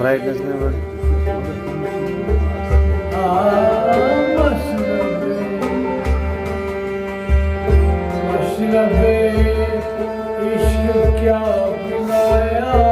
Brightness में बढ़ मशरबे इश्क क्या पिलाया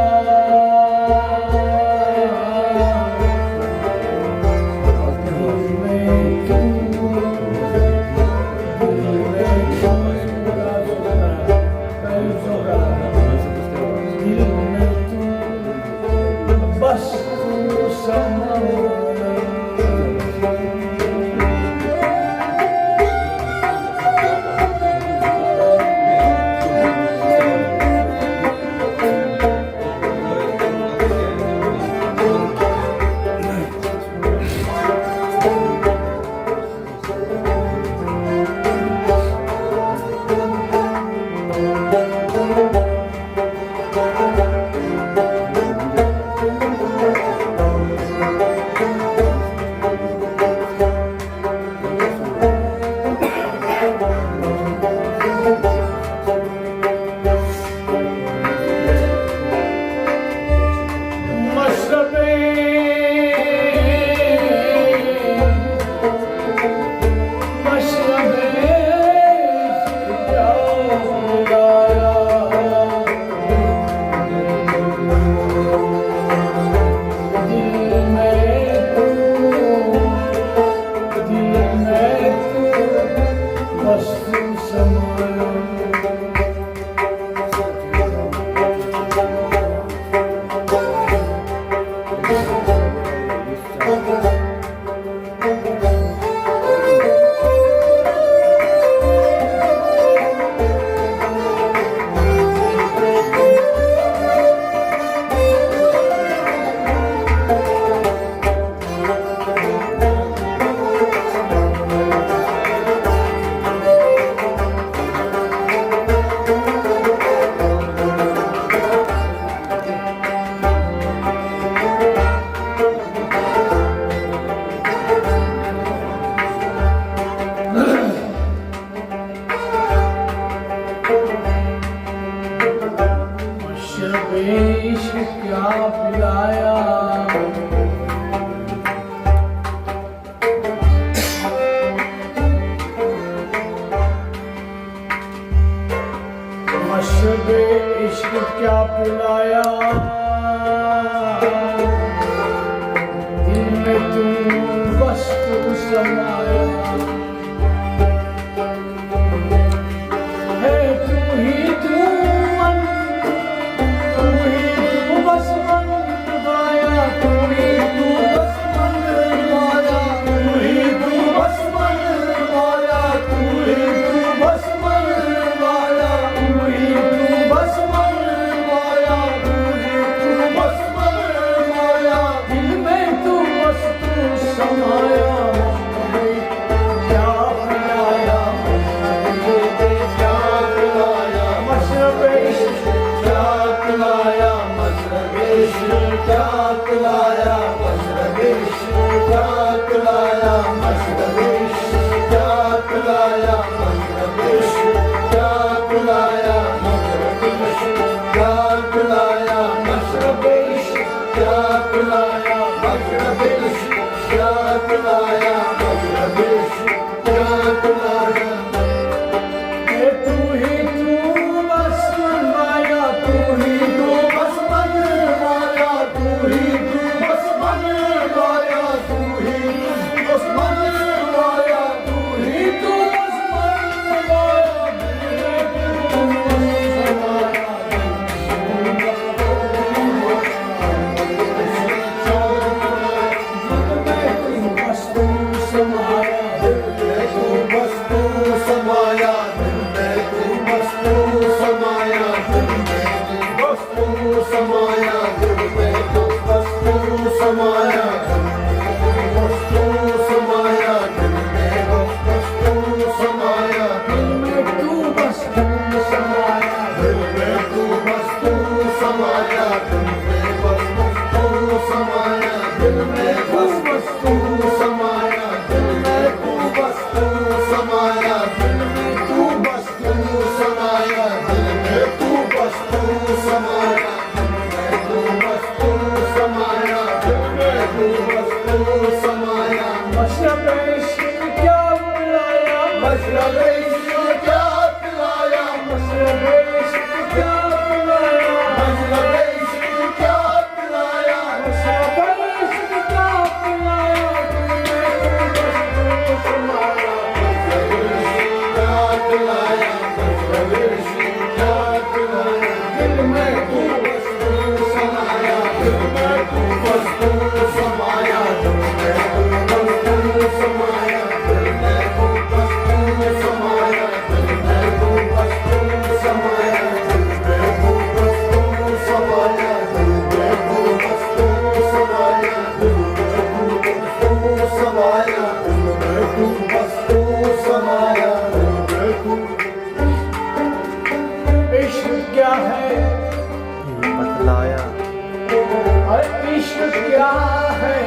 इश्क क्या पिलाया मशरबे इश्क क्या पिलाया दिल में तुम बस तू समाया है तू ही तू इश्क क्या है बतलाया, अरे इश्क क्या है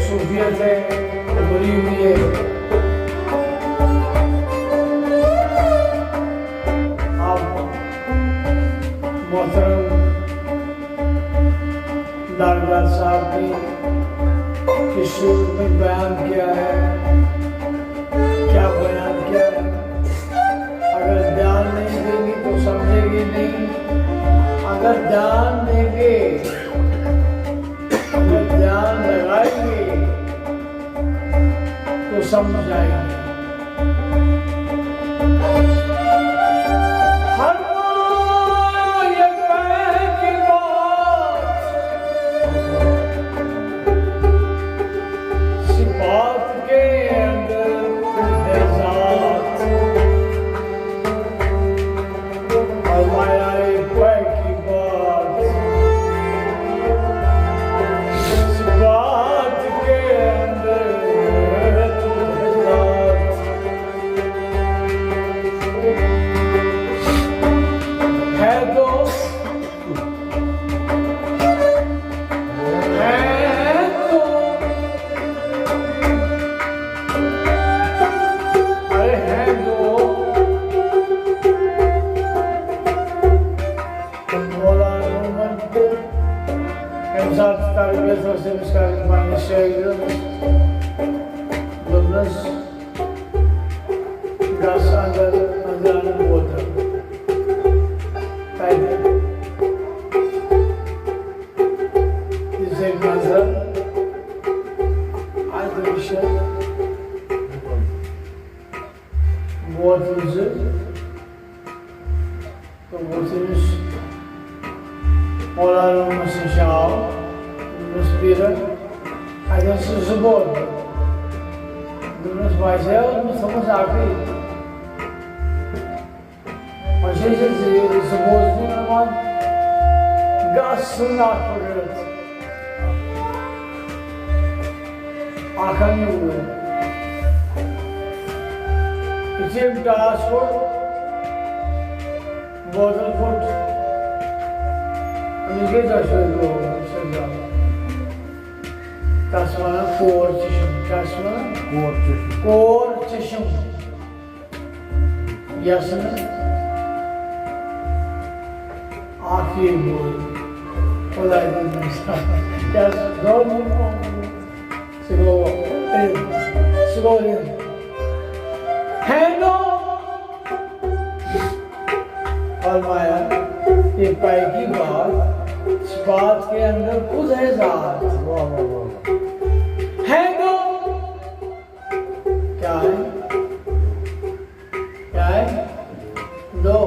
सूफियत है बनी हुई है। आप मोहतरम लालदार साहब की सूरत में बयान किया है, क्या बयान किया है। अगर ध्यान नहीं देंगे तो समझेगी नहीं, अगर ध्यान देंगे, अगर ध्यान लगाएंगे तो समझ आएंगे। Donas gas under water. This is a mother. Artificial bottles. The bottles all are Mashishao, Muspira. I guess it's a board. Dunas myself, Thomas Aki. Mashish is supposed to have gas not for it. आखिरी हुए इसे task को बोतल foot इनके दर्शन को सजा तस्माना core चश्म यसन आखिरी बोल खुदाई दिन यस दोनों Slow in. Hang on. और माया ये पाई की बात इस बात के अंदर खुद है ज़ात Hang on. क्या है दो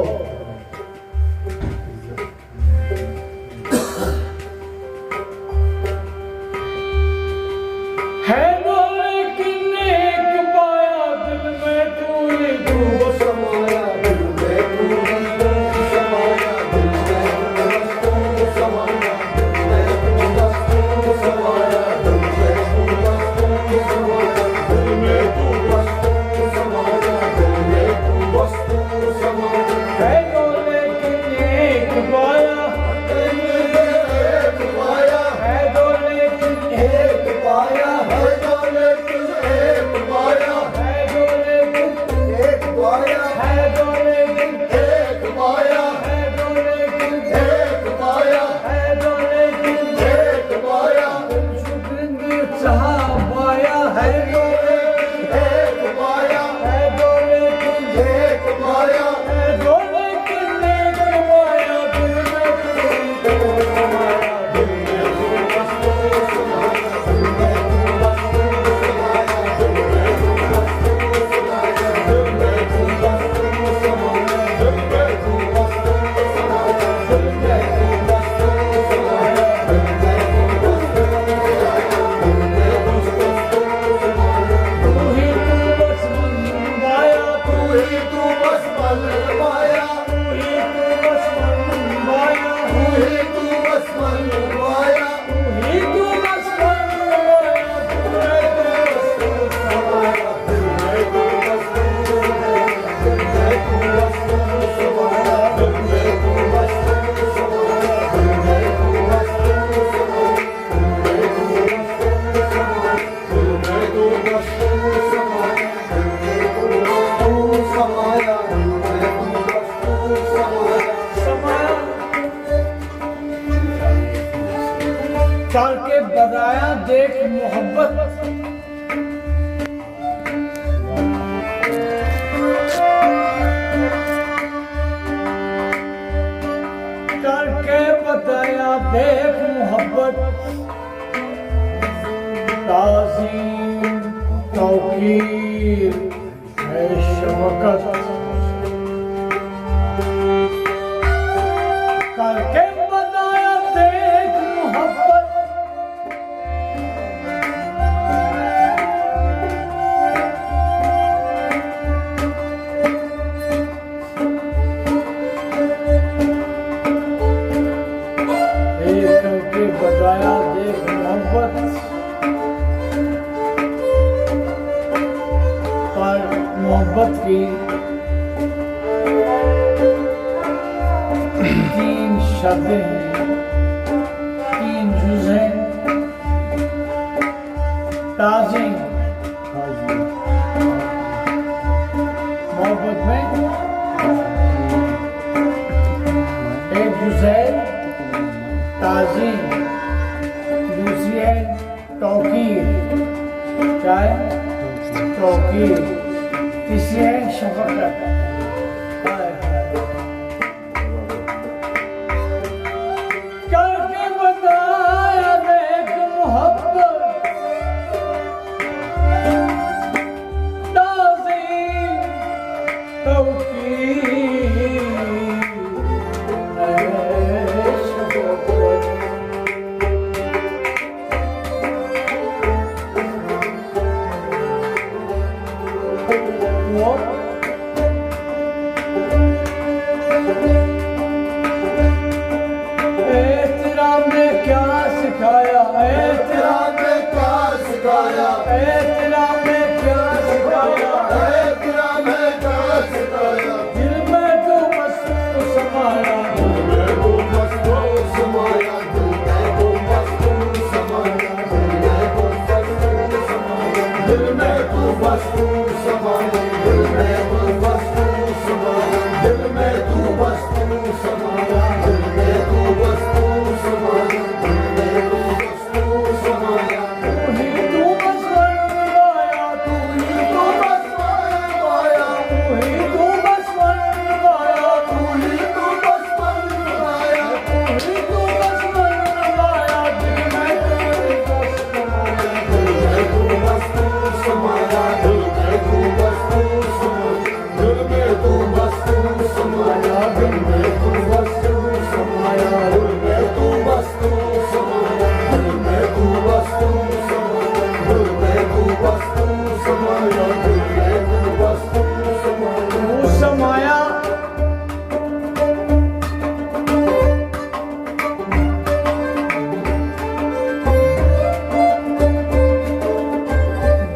है दो लेकिन एक पाया दिल में तू समाया दिल में तू समाया दिल में तू समाया दिल में तू समाया दिल में तू समाया दिल में तू समाया है दो लेकिन एक पाया दिल में एक पाया है दो लेकिन एक पाया करके बताया देख मोहब्बत करके बताया देख मोहब्बत ताज़ीम तौकीर है शफकत करके बताया देख मोहब्बत बताया देख मोहब्बत पर मोहब्बत की तीन शब्दें हैं तीन जुज़ हैं ताज़ीम मोहब्बत में एक जुज़ है ताज़ीम दूसरी है तौकीर क्या है शौकी किसी है शफकत हाय हाय करके बताया देख मोहब्बत नाज़ीम तौकी एहतराम ने क्या सिखाया एहतराम ने क्या सिखाया एहतराम ने क्या सिखाया एहतराम ने क्या सिखाया दिल में तो बस तू समाया दिल में तो बस तू समाया दिल में तो बस तू समाया दिल में तो बस तू समाया दिल में तो बस तू समाया दिल में तो बस तू समाया दिल में तो बस तू समाया दिल में तो बस तू समाया तू ही तू बस बनवाया तू ही तू बस बनवाया तू ही तू बस बनवाया तू ही तू बस बनवाया तू ही तू बस बनवाया दिल में तो बस समाया दिल में तो बस तू समाया दिल में तो बस तू समाया दिल में तो बस तू समाया दिल में तो बस तू समाया दिल में तो बस तू समाया दिल में तो बस तू समाया दिल में तो बस तू समाया दिल में तो बस तू समाया तू समाया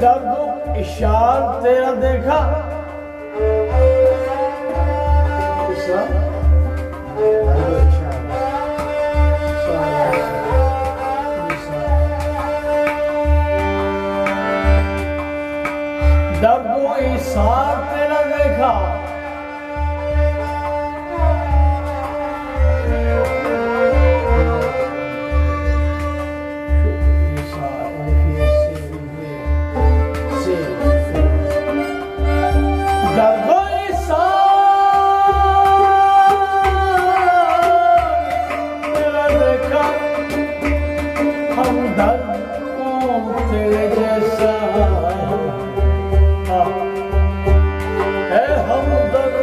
दर्दो इशार तेरा देखा दर्दो इशार तेरा देखा दर्दो तेरा देखा हम दर्द को तेरे जैसा है हम दर्द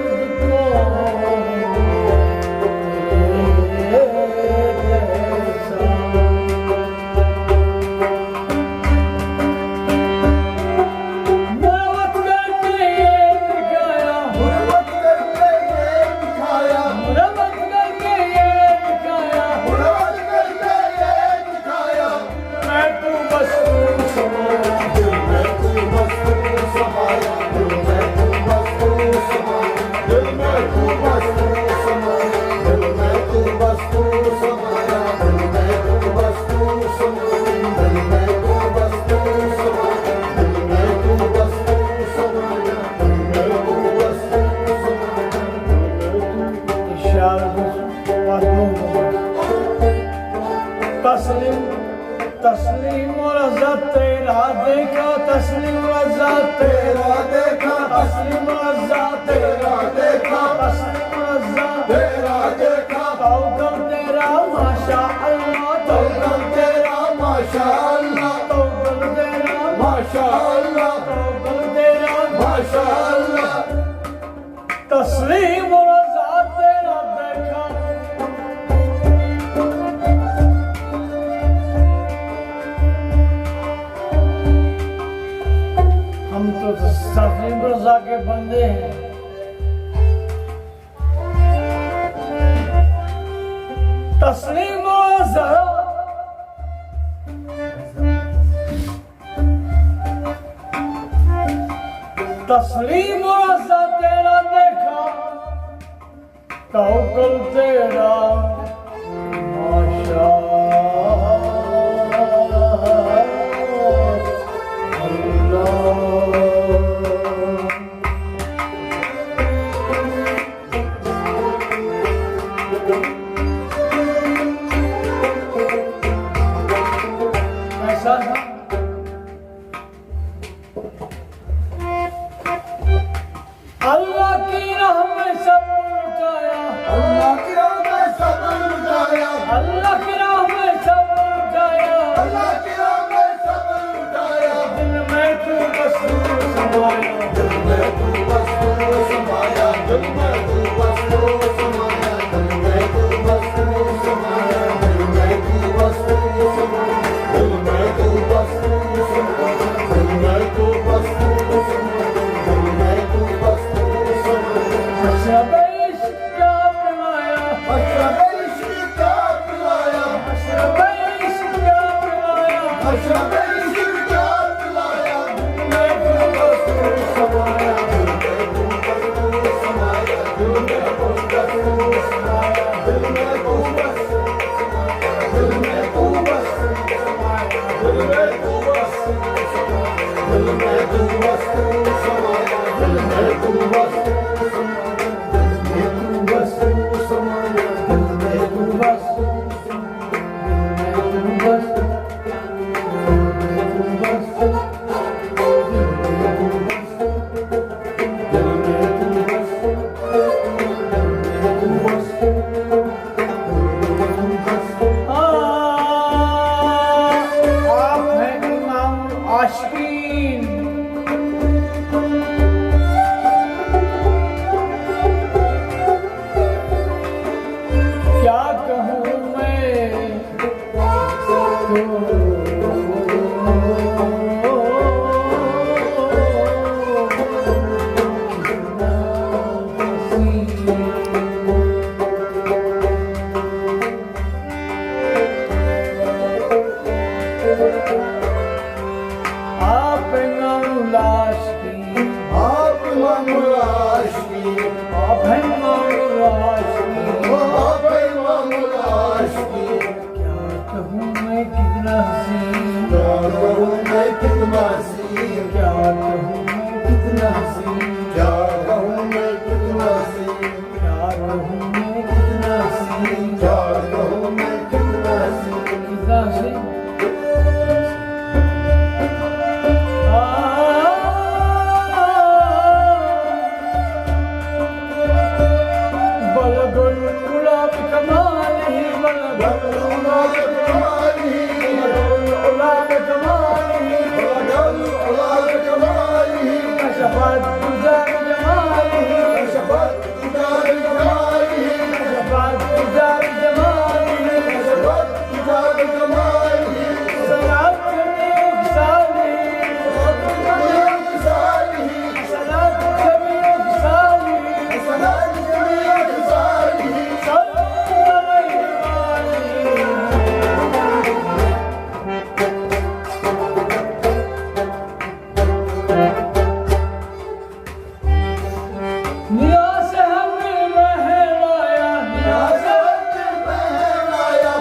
को तेरे जैसा मुरवत करके ये दिखाया मुरवत करके ये दिखाया मुरवत करके ये दिखाया मुरवत करके ये दिखाया मैं तू बस तू समाया दिल में तू बस तू समाया दिल में तू बस तू समाया दिल में तू बस तू समाया दिल में तू बस तू समाया दिल में तू बस तू समाया दिल में तू बस तू समाया दिल में तू बस तू समाया दिल में तू बस तू समाया इशारा तस्लीम तस्लीम और अज़त तेरा देखा तस्लीम और अज़त तेरा देखा तस्लीम और अज़त तेरा देखा तस्लीम और अज़त तेरा देखा तौकल तेरा माशा अल्लाह तौकल तेरा माशा अल्लाह तौकल तेरा माशा अल्लाह तौकल तेरा माशा अल्लाह तस्लीम और अज़त तेरा देखा हम तो तस्लीम रज़ा के बंदे हैं तस्लीम रज़ा तस्लीम रज़ा तेरा देखा तौकल तेरा माशा दिल में तू बस तू समाया, दिल में तू बस तू समाया, दिल में तू बस तू समाया, दिल में तू बस तू समाया, दिल में तू बस तू समाया, दिल में तू बस तू समाया, दिल में तू बस तू समाया। अशरफ इश्क क्या पिलाया, अशरफ इश्क क्या पिलाया, अशरफ इश्क क्या पिलाया, अशरफ इश्क क्या पिलाया, मैं तू बस तू समाया, दिल में तू बस तू समाया, दिल में तू बस तू समाया, दिल में तू बस तू समाया, दिल में तू बस तू समाया, दिल में तू बस तू समाया, दिल में तू बस तू समाया, दिल में तू बस तू समाया, दिल में तू बस तू समाया, दिल में तू बस तू आप हैं इमाम आशिकीन, क्या कहूँ मैं आप लाश की, आप मामूलाश की, आप हैं लाश की, आप मामूलाश की, क्या कहूँ मैं कितना हसीन, क्या कहूँ मैं कितना हसीन, क्या कहूँ मैं कितना हसीन, क्या कहूँ मैं कितना हसीन, क्या कहूँ मैं कितना हसीन, क्या कहूँ मैं कितना हसीन। कितना हसीन। बलगुल गुलाब कमाली, बलगुल गुलाब कमाली, गुलाब कमाली, कशफत गुजार जमाली, कशफत गुजार जमाली, सलात नेक साली, सलात नेक साली, नियाज़ हमें बहलाया, नियाज़ हमें बहलाया,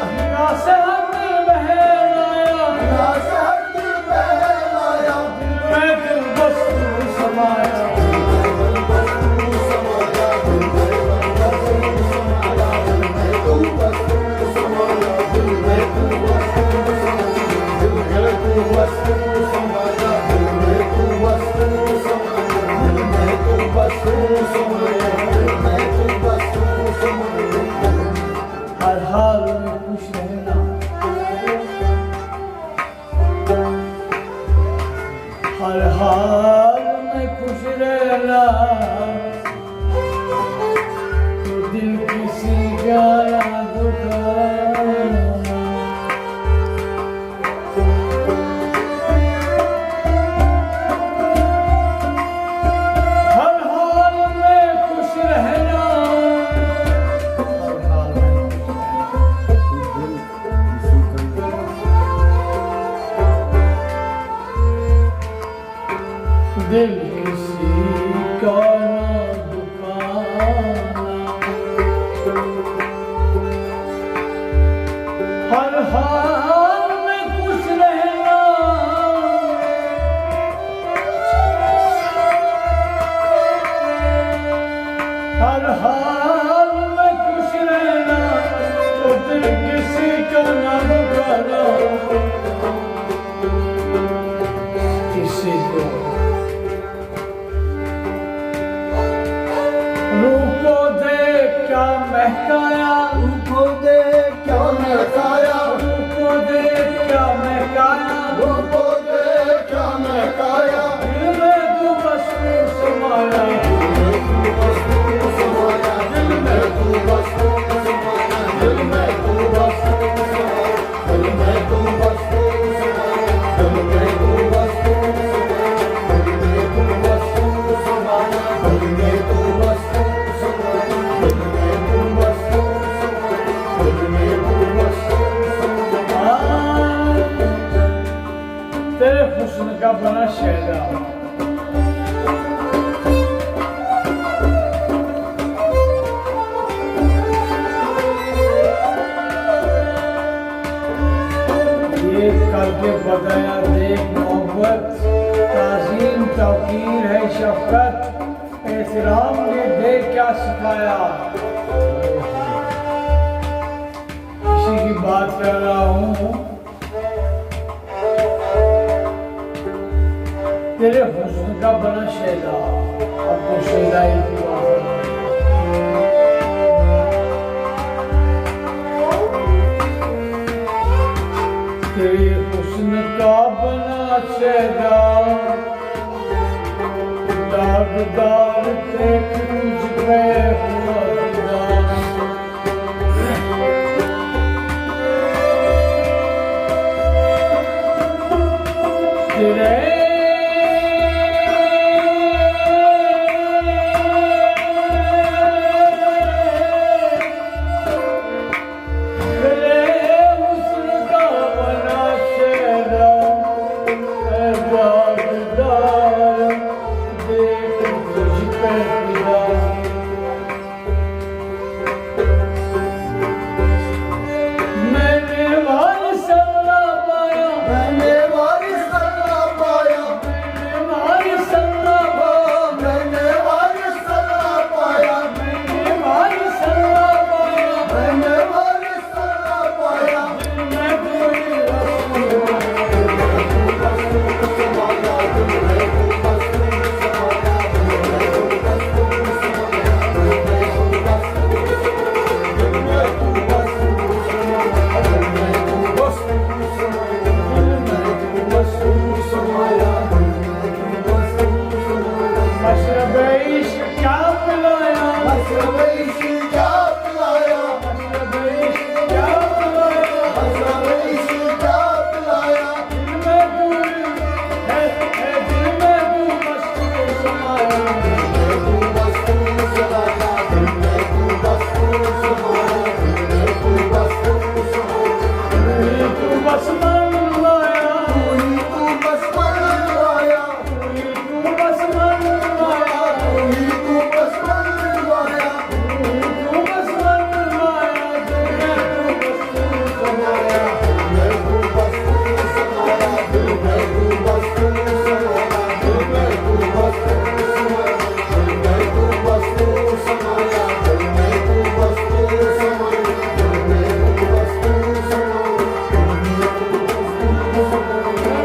मैं तू बस तू समाया, हर हाल में खुश रहना, हर हाल में खुश रहना, तो दिल किसी का ना दुखाना, हर हाल में खुश रहना, हर हाल में दिल किसी का ना दुखाना, हर हाल में खुश रहना, हर हाल में खुश रहना, तो दिल किसी का ना दुखाना, किसी को रूह को देख क्या महकाया, रूह को देख क्या महकाया, रूह को देख क्या महकाया, रूह को देख क्या महकाया, दिल में तू बस तू शफकत एहतराम ने देख क्या सिखाया। किसी की बात कर रहा हूँ, तेरे हुस्न का बना शैला, अब तो शैला ही हुआ। तेरे हुस्न का बना शैला, दागदार देख तुझ पे हुआ फिदा। तेरे हुस्न का बना शैला, दागदार देख तुझ पे फिदा। मैंने वारिस अल्लाह पाया, मैंने वारिस अल्लाह पाया, मैंने वारिस अल्लाह पाया, मैंने वारिस अल्लाह पाया, मैंने वारिस अल्लाह पाया। मैंने वारिस अल्लाह पाया। मैं कोई रसूल समाया दिल में तू बस तू समाया, दिल में तू बस तू समाया, दिल में तू बस तू समाया, दिल में तू बस तू समाया, दिल में तू बस तू समाया, दिल में तू बस तू समाया, दिल में तू बस तू समाया। मशरब इश्क क्या पिलाया, मशरब इश्क क्या पिलाया, मशरब इश्क क्या पिलाया। मशरब इश्क क्या पिलाया। दिल में तू है, दिल में तू बस तू समाया। तू बस तू समाया, दिल में तू बस तू समाया, दिल में तू बस तू समाया। तू बस मन लाया, तू बस मन लाया, तू बस मन लाया, तू बस मन लाया, तू बस मन लाया। दिल में तू बस तू समाया। दिल में तू बस तू समाया, दिल में तू बस तू समाया, दिल में तू बस तू समाया, दिल में तू बस तू समाया, दिल में तू बस तू समाया।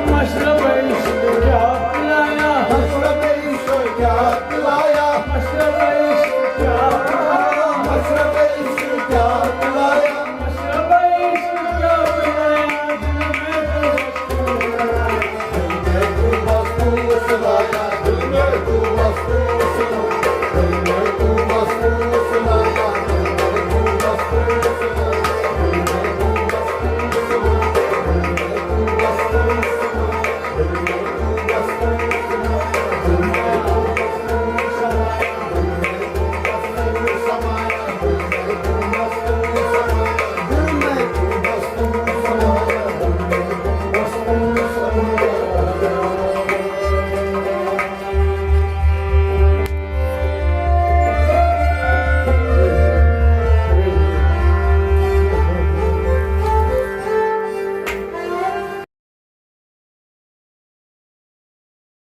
मशरब इश्क क्या पिलाया, मशरब इश्क क्या पिलाया,